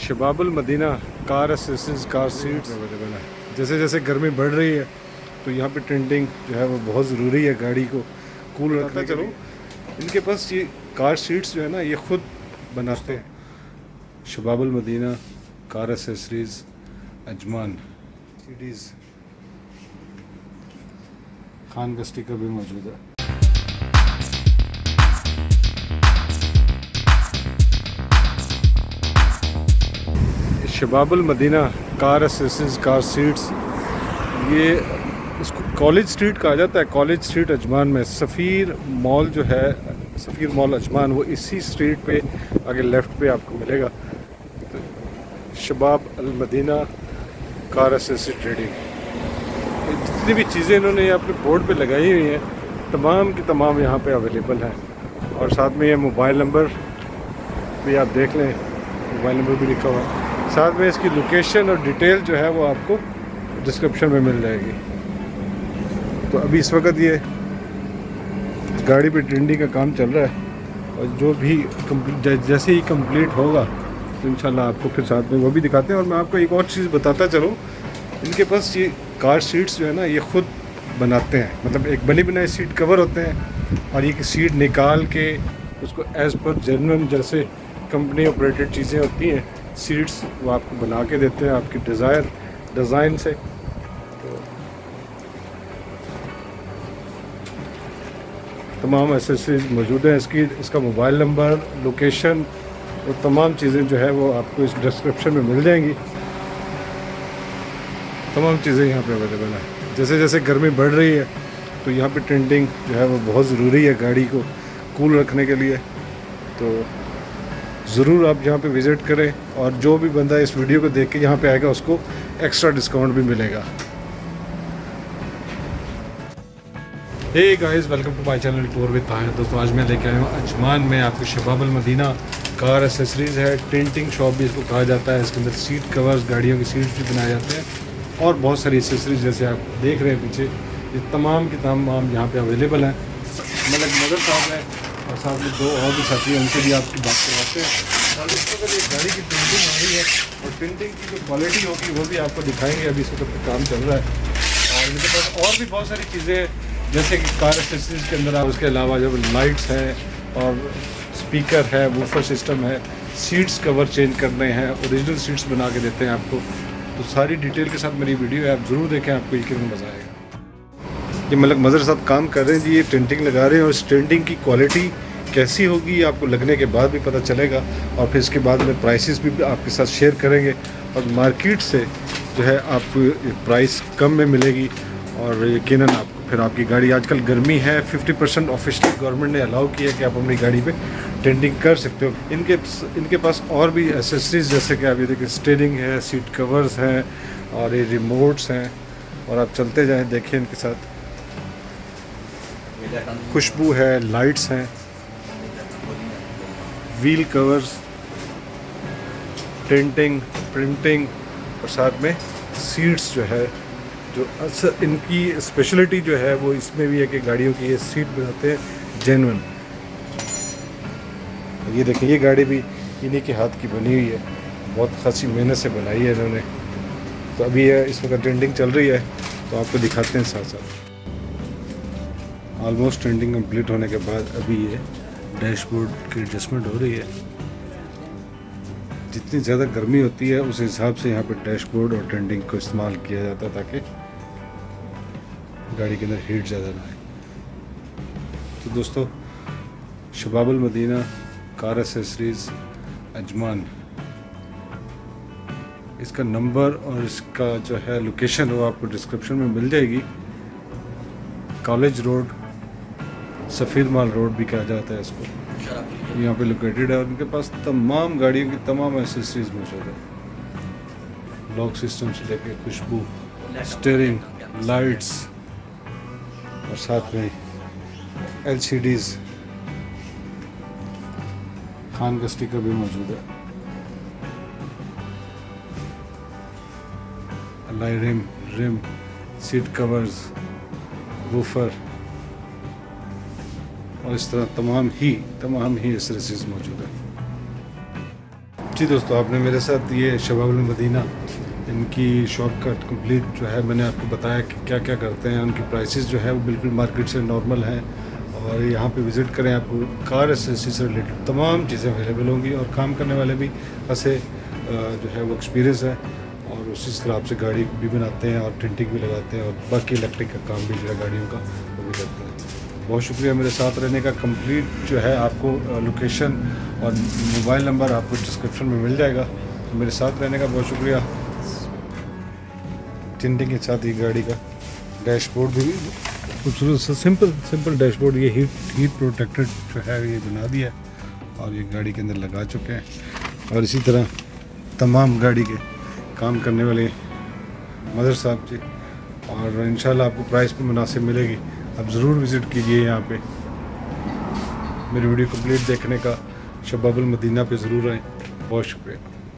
शबाबुल Medina car accessories car seats available है। जैसे जैसे गर्मी बढ़ रही है तो यहाँ पे टेंटिंग जो है वो बहुत ज़रूरी है, गाड़ी को कूल रखना। चलो इनके पास ये कार सीट्स जो है ना ये खुद बनाते हैं। शबाबुल मदीना कार एसेसरीज अजमान सीडीज़ खान का स्टिकर भी मौजूद है। Shababul Medina car accessories car seats, ये इसको कॉलेज स्ट्रीट कहा जाता है। कॉलेज स्ट्रीट अजमान में सफ़ीर मॉल जो है, सफ़ीर मॉल अजमान, वो इसी स्ट्रीट पे आगे लेफ़्ट पे आपको मिलेगा। तो शबाब अल मदीना कार एसेसरी ट्रेडिंग, जितनी भी चीज़ें इन्होंने ये अपने बोर्ड पे लगाई हुई हैं तमाम की तमाम यहाँ पे अवेलेबल हैं। और साथ में ये मोबाइल नंबर भी आप देख लें, मोबाइल नंबर भी लिखा हुआ है। साथ में इसकी लोकेशन और डिटेल जो है वो आपको डिस्क्रिप्शन में मिल जाएगी। तो अभी इस वक्त ये गाड़ी पे टेंडिंग का काम चल रहा है और जो भी जैसे ही कंप्लीट होगा तो इंशाल्लाह आपको फिर साथ में वो भी दिखाते हैं। और मैं आपको एक और चीज़ बताता चलूँ, इनके पास ये कार सीट्स जो है ना ये खुद बनाते हैं, मतलब एक बनी बनाई सीट कवर होते हैं और ये सीट निकाल के उसको एज़ पर जेन्युइन जैसे कंपनी ऑपरेटेड चीज़ें होती हैं सीट्स वो आपको बना के देते हैं आपकी डिज़ाइन से। तो तमाम एसेसरीज मौजूद हैं इसका मोबाइल नंबर, लोकेशन और तमाम चीज़ें जो है वो आपको इस डिस्क्रिप्शन में मिल जाएंगी। तमाम चीज़ें यहाँ पे अवेलेबल हैं। जैसे जैसे गर्मी बढ़ रही है तो यहाँ पे टेंटिंग जो है वो बहुत ज़रूरी है गाड़ी को कूल रखने के लिए। तो ज़रूर आप यहाँ पे विज़िट करें और जो भी बंदा इस वीडियो को देख के यहाँ पे आएगा उसको एक्स्ट्रा डिस्काउंट भी मिलेगा। Hey guys, welcome to my channel tour with Tahir. दोस्तों आज मैं लेके आया हूँ अजमान में आपको शबाबुल मदीना कार एसेसरीज़ है। टेंटिंग शॉप भी इसको कहा जाता है। इसके अंदर सीट कवर्स, गाड़ियों की सीट्स भी बनाए जाते हैं और बहुत सारी एसेसरीज जैसे आप देख रहे हैं पीछे, ये तमाम की तमाम यहाँ पे अवेलेबल हैं। मलक मदर साहब हैं और साथ में दो और भी साथी हैं, उनसे भी आपकी बात करवाते हैं। और इस वक्त एक गाड़ी की टेंटिंग हो रही है और टेंटिंग की जो क्वालिटी होगी वो भी आपको दिखाएंगे। अभी इस वक्त काम चल रहा है और इनके पास और भी बहुत सारी चीज़ें जैसे कि कार एसेसरीज के अंदर उसके अलावा जब लाइट्स हैं और स्पीकर है, वूफर सिस्टम है, सीट्स कवर चेंज करने हैं, ओरिजिनल सीट्स बना के देते हैं आपको। तो सारी डिटेल के साथ मेरी वीडियो है, आप ज़रूर देखें, आपको यकीनन मज़ा आएगा। ये मलक मज़र साहब काम कर रहे हैं जी, ये टेंटिंग लगा रहे हैं और इस टेंटिंग की क्वालिटी कैसी होगी आपको लगने के बाद भी पता चलेगा। और फिर इसके बाद में प्राइसेस भी आपके साथ शेयर करेंगे और मार्केट से जो है आपको प्राइस कम में मिलेगी। और यकीनन आपको फिर आपकी गाड़ी, आजकल गर्मी है, 50% ऑफिशियल गवर्नमेंट ने अलाउ किया कि आप अपनी गाड़ी पे टेंटिंग कर सकते हो। इनके पास और भी एसेसरीज जैसे कि आप ये देखिए स्टीयरिंग है, सीट कवर्स हैं और ये रिमोट्स हैं। और आप चलते जाएं, देखिए इनके साथ खुशबू है, लाइट्स हैं, व्हील कवर्स, टेंटिंग, प्रिंटिंग और साथ में सीट्स जो है, जो अक्सर इनकी स्पेशलिटी जो है वो इसमें भी है कि गाड़ियों की ये सीट बनाते हैं जेन्युइन। ये देखिए ये गाड़ी भी इन्हीं के हाथ की बनी हुई है, बहुत खासी मेहनत से बनाई है इन्होंने। तो अभी ये इस वक्त ट्रेंडिंग चल रही है तो आपको दिखाते हैं साथ साथ। ऑलमोस्ट ट्रेंडिंग कंप्लीट होने के बाद अभी ये डैशबोर्ड की एडजस्टमेंट हो रही है। जितनी ज़्यादा गर्मी होती है उस हिसाब से यहाँ पर डैशबोर्ड और ट्रेंडिंग को इस्तेमाल किया जाता है ताकि गाड़ी के अंदर हीट ज़्यादा ना आए। तो दोस्तों शबाबुल मदीना कार एसेसरीज अजमान, इसका नंबर और इसका जो है लोकेशन वो आपको डिस्क्रिप्शन में मिल जाएगी। कॉलेज रोड, सफ़ीर मॉल रोड भी कहा जाता है इसको, यहाँ पे लोकेटेड है। और उनके पास तमाम गाड़ियों की तमाम एसेसरीज मौजूद है, लॉक सिस्टम से लेके खुशबू, स्टीयरिंग, लाइट्स और साथ में LCDs, खान का स्टिकर भी मौजूद है, alloy rim, seat covers, woofer और इस तरह तमाम ही एसेसरीज मौजूद है। जी दोस्तों, आपने मेरे साथ ये शबाबुल मदीना इनकी शॉप का कंप्लीट जो है मैंने आपको बताया कि क्या क्या करते हैं। उनकी प्राइसेस जो है वो बिल्कुल मार्केट से नॉर्मल हैं और यहाँ पे विज़िट करें, आपको कार एसेसरी से रिलेटेड तमाम चीज़ें अवेलेबल होंगी और काम करने वाले भी ऐसे जो है वो एक्सपीरियंस है और उसी तरह आपसे गाड़ी भी बनाते हैं और टिंटिंग भी लगाते हैं और बाकी इलेक्ट्रिक का काम भी जो है गाड़ियों का वो भी करते हैं। बहुत शुक्रिया मेरे साथ रहने का। कंप्लीट जो है आपको लोकेशन और मोबाइल नंबर आपको डिस्क्रिप्शन में मिल जाएगा। तो मेरे साथ रहने का बहुत शुक्रिया। टिंटिंग के साथ ही गाड़ी का डैशबोर्ड भी खूबसूरत सा सिंपल डैशबोर्ड, ये हीट प्रोटेक्टेड जो है ये बना दिया और ये गाड़ी के अंदर लगा चुके हैं। और इसी तरह तमाम गाड़ी के काम करने वाले मदर साहब जी, और इंशाल्लाह आपको प्राइस भी मुनासिब मिलेगी। आप ज़रूर विज़िट कीजिए यहाँ पे। मेरी वीडियो कंप्लीट देखने का शबाबुल मदीना पे ज़रूर आएँ। बहुत शुक्रिया।